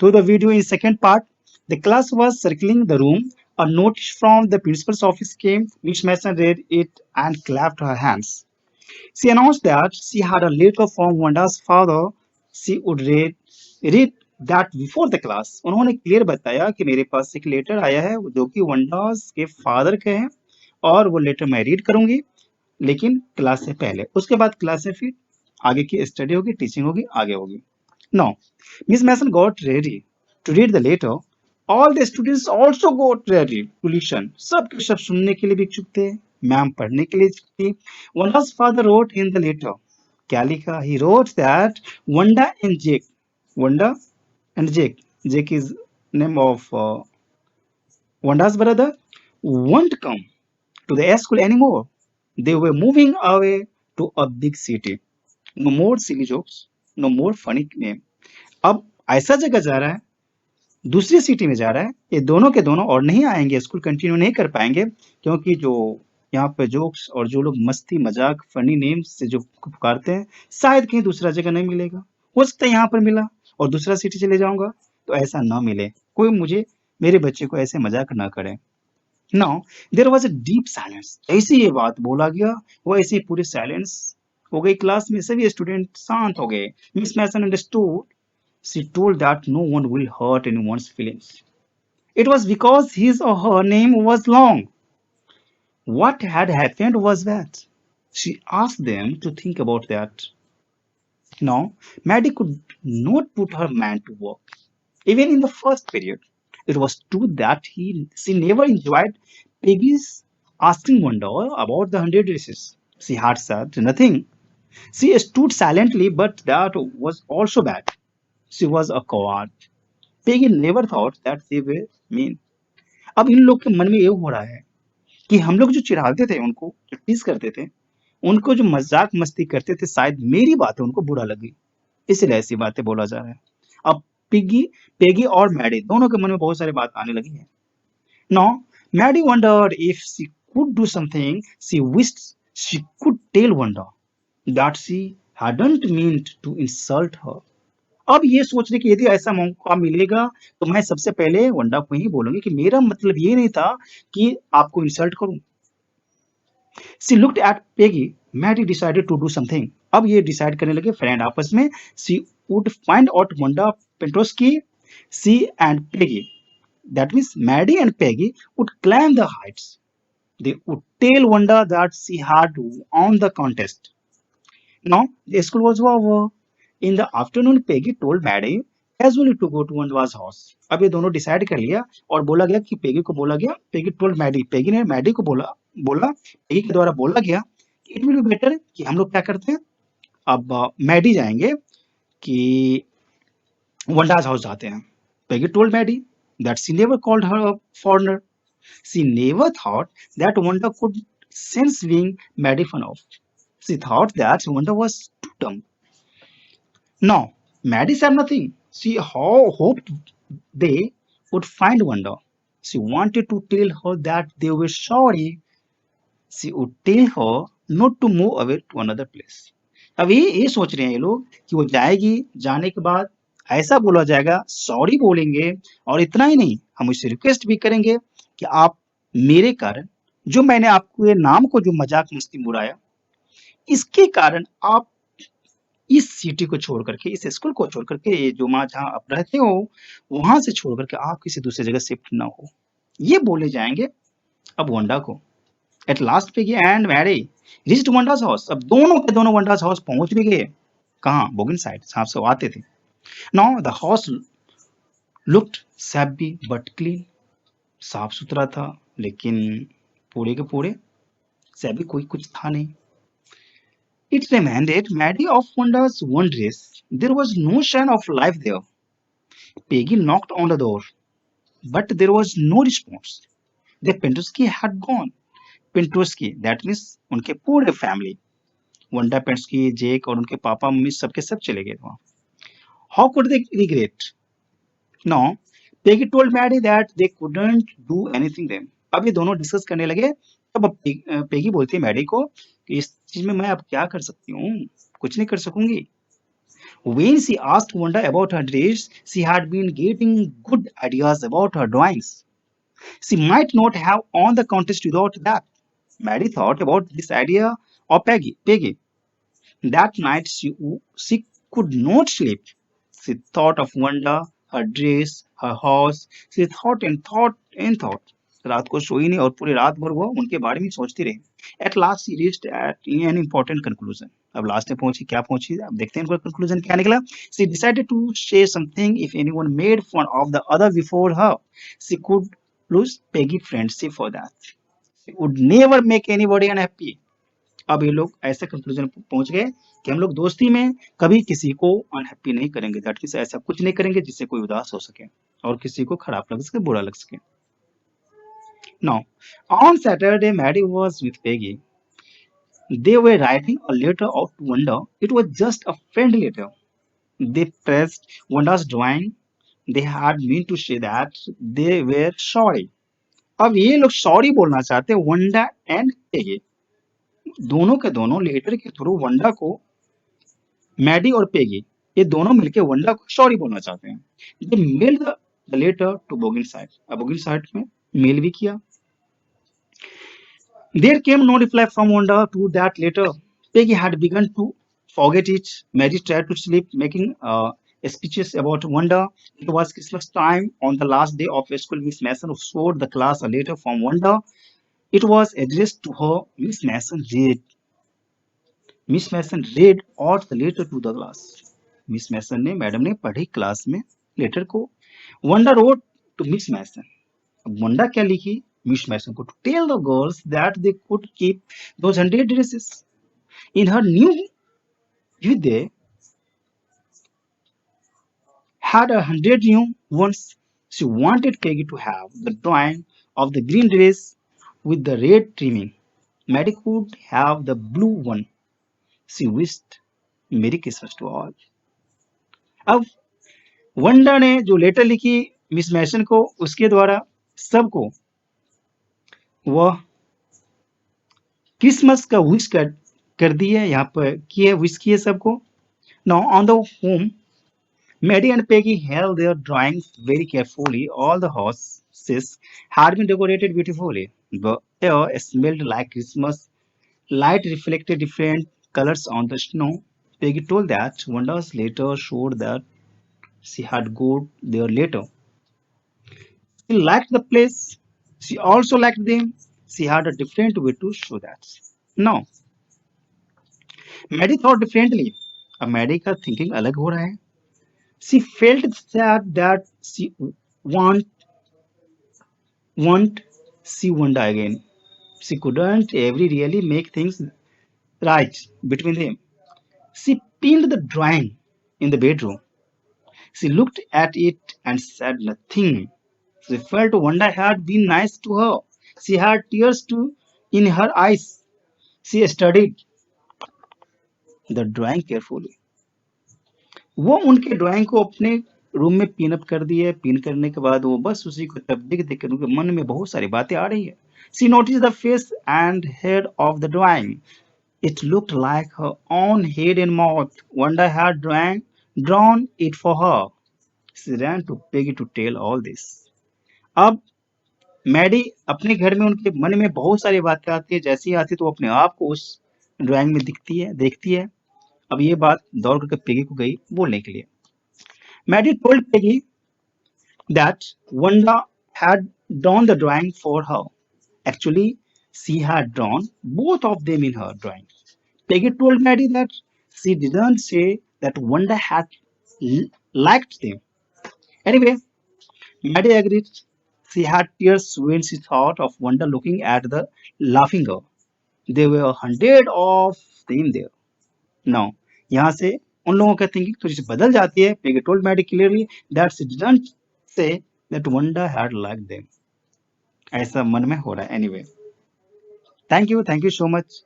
to the video in second part. The class was circling the room. A notice from the principal's office came. Miss Mason read it and clapped her hands. She announced that she had a letter from Wanda's father. She would read that before the class. उन्होंने clear बताया कि मेरे पास एक letter आया है जो कि वंडास के फादर के हैं और वो लेटर मैं रीड करूंगी लेकिन क्लास से पहले उसके बाद क्लास से फिर आगे की स्टडी होगी टीचिंग होगी आगे होगी no miss Mason got ready to read the letter all the students also got ready to listen सब के सब सुनने के लिए भी इच्छुक थे मैम पढ़ने के लिए इच्छुक थी वंडा's father wrote in the letter क्या लिखा he wrote that Wanda and Jake Wanda and Jake is name of Wanda's brother won't come to the school anymore. They were moving away to a big city. No more silly jokes, no more funny name. अब ऐसा जगह जा रहा है दूसरी city में जा रहा है ये दोनों के दोनों और नहीं आएंगे स्कूल कंटिन्यू नहीं कर पाएंगे क्योंकि जो यहाँ पे जोक्स और जो लोग मस्ती मजाक फनी नेम से जो पुकारते हैं शायद कहीं दूसरा जगह नहीं मिलेगा हो सकता है यहाँ पर मिला और दूसरा सिटी चले जाऊंगा तो ऐसा ना मिले कोई मुझे मेरे बच्चे को ऐसे मजाक ना करे now there was a deep silence ऐसे ये बात बोला गया वो ऐसे ही पूरी साइलेंस हो गई क्लास में सभी स्टूडेंट शांत हो गए miss Mason understood she told that no one will hurt anyone's feelings. It was because his or her name was long. What had happened was that she asked them to think about that. Now, Maddie could not put her mind to work. Even in the first period, it was true that she never enjoyed Peggy's asking Wanda about the 100 races. She had said nothing. She stood silently, but that was also bad. She was a coward. Peggy never thought that they were mean. अब इन लोग के मन में ये हो रहा है कि हम लोग जो चिढ़ाते थे उनको जो टीज करते थे उनको जो मजाक मस्ती करते थे शायद मेरी बातें उनको बुरा लगी इसलिए ऐसी बातें बोला जा रहा है अब पिगी पेगी और मैडी दोनों के मन में बहुत सारी बात आने लगी है now Maddy wondered if she could do something she wished she could tell Wanda that she hadn't meant to insult her अब ये सोचने की यदि ऐसा मौका मिलेगा तो मैं सबसे पहले वंडा को ही बोलूंगी कि मेरा मतलब ये नहीं था कि आपको इंसल्ट करूं she looked at Peggy Maddie decided to do something अब ये डिसाइड करने लगे फ्रेंड आपस में she would find out Wanda Petroski she and Peggy that means Maddie and Peggy would climb the heights they would tell Wanda that she had won the contest now the school was over in the afternoon Peggy told Maddie casually to go to Wanda's house अब ये दोनों decide कर लिया और बोला गया कि Peggy को बोला गया पेगी टोल्ड मैडी पेगी ने मैडी को बोला बोला पेगी के द्वारा बोला गया इट विल बी बेटर कि हम लोग क्या करते हैं अब मैडी जाएंगे कि वंडाज हाउस जाते हैं Peggy told Maddy that she never called her a foreigner she never thought that Wanda could sense being made fun of she thought that Wanda was too dumb now, Maddie said nothing. She hoped they would find Wanda. She wanted to tell her that they were sorry. She would tell her not to move away to another place. अब ये सोच रहे हैं ये लोग कि वो जाएगी जाने के बाद ऐसा बोला जाएगा सॉरी बोलेंगे और इतना ही नहीं हम उससे रिक्वेस्ट भी करेंगे कि आप मेरे कारण जो मैंने आपको ये नाम को जो मजाक मस्ती बुराया इसके कारण आप इस सिटी को छोड़ करके इस स्कूल को छोड़ करके ये जो माँ जहाँ आप रहते हो वहां से छोड़ करके आप किसी दूसरी जगह शिफ्ट ना हो ये बोले जाएंगे अब वंडा को at last Peggy and Mary reached Wanda's house अब दोनों के दोनों वंडास हाउस पहुंच भी गए कहाँ बोगिन साइड जहाँ से वो आते थे now the house looked SEBI but clean साफ सुथरा था लेकिन पूरे के पूरे सैबी कोई कुछ था नहीं It reminded Maddie of Wanda's one dress. There was no sign of life there. Peggy knocked on the door, but there was no response. The Pentovsky had gone. Pentovsky, that means उनके पूरे family वंडा पेंटस्की जेक और उनके papa mummy सबके सब चले गए वहां How could they regret? No, Peggy told Maddie that they couldn't do anything then. अब ये दोनों डिस्कस करने लगे तब अब पेगी बोलती है मैडी को कि इस चीज में मैं अब क्या कर सकती हूँ कुछ नहीं कर सकूंगी When she asked Wanda about her dress, she had been getting good ideas about her drawings. She might not have won the contest without that. Mary thought about this idea of Peggy. That night she could not sleep. She thought of Wanda, her dress, her horse. She thought. रात को सोई नहीं और पूरी रात भर वो उनके बारे में सोचती रही. At last she reached at an important conclusion. अब लास्ट में पहुंची क्या पहुंची अब देखते हैं उनका कंक्लूजन क्या निकला. She decided to say something if anyone made fun of the other before her. She could lose Peggy friendship for that. She would never make anybody unhappy. अब ये लोग ऐसे कंक्लूजन पहुंच गए कि हम लोग दोस्ती में कभी किसी को अनहैप्पी नहीं करेंगे. दैट मीन्स ऐसा कुछ नहीं करेंगे जिससे कोई उदास हो सके और किसी को खराब लग सके, बुरा लग सके. Now, on Saturday, Maddie was with Peggy. They were writing a letter out to Wanda. It was just a friendly letter. They praised Wanda's drawing. They had meant to say that they were sorry. अब ये लोग sorry बोलना चाहते हैं वंडा and Peggy. दोनों के दोनों letter के थ्रू वंडा को, मैडी और पेगी, ये दोनों मिलके वंडा को सॉरी बोलना चाहते हैं. They mail the letter to Boggin side. अब बोगिन साइड में मेल भी किया. There came no reply from Wanda to that letter. Peggy had begun to forget it. Mary tried to sleep, making speeches about Wanda. It was Christmas time. On the last day of school, Miss Mason showed the class a letter from Wanda. It was addressed to her. Miss Mason read out the letter to the class. Miss Mason ने madam ने पढ़ी class में letter को. Wanda wrote to Miss Mason. अब वंडा क्या लिखी miss Mason को? To tell the girls that they could keep those 100 dresses in her new view. They had 100 new ones. She wanted Peggy to have the drawing of the green dress with the red trimming. Maddie could have the blue one. She wished Merry Christmas to all. अब वंडा ने जो letter लिखी miss Mason को, उसके द्वारा सबको वह Christmas का विश कर दी है. यहाँ पर किए विश किए सबको. Now on the home, Maddie and Peggy held their drawings very carefully. All the houses had been decorated beautifully. The air smelled like Christmas. Light reflected different colors on the snow. Peggy told that Wanda's letter showed that she had got there later. She liked the place. She also liked them. She had a different way to show that. Now, Maddie thought differently. अब Maddie का thinking अलग हो रहा है. She felt sad that she want want see Wanda again. She couldn't ever really make things right between them. She pinned the drawing in the bedroom. She looked at it and said nothing. She felt Wanda had been nice to her. She had tears too in her eyes. She studied the drawing carefully. वो उनके drawing को अपने room में pin up कर दिए. Pin करने के बाद वो बस उसी को तब देख कर उनके मन में बहुत सारी बातें आ रही है. She notice the face and head of the drawing. It looked like her own head and mouth. Wanda had drawn it for her. She ran to Peggy to tell all this. अब Maddie अपने घर में उनके मन में बहुत सारी बातें आती है. जैसी ही आती है तो वो अपने आप को उस ड्राइंग में दिखती है, देखती है. अब ये बात दौड़ करके पेगी को गई बोलने के लिए. Maddie told Peggy that Wanda had drawn the drawing for her. Actually, she had drawn both of them in her drawing. Peggy told Maddie that she didn't say that Wanda had liked them. Anyway, Maddie agreed. She had tears when she thought of Wanda looking at the laughing girl. There were 100 of them there. Now, यहाँ से उन लोगों की thinking थोड़ी सी बदल जाती है. Peggy told Maddie clearly that she didn't say that Wanda had liked them. ऐसा मन में हो रहा है. Anyway, thank you so much.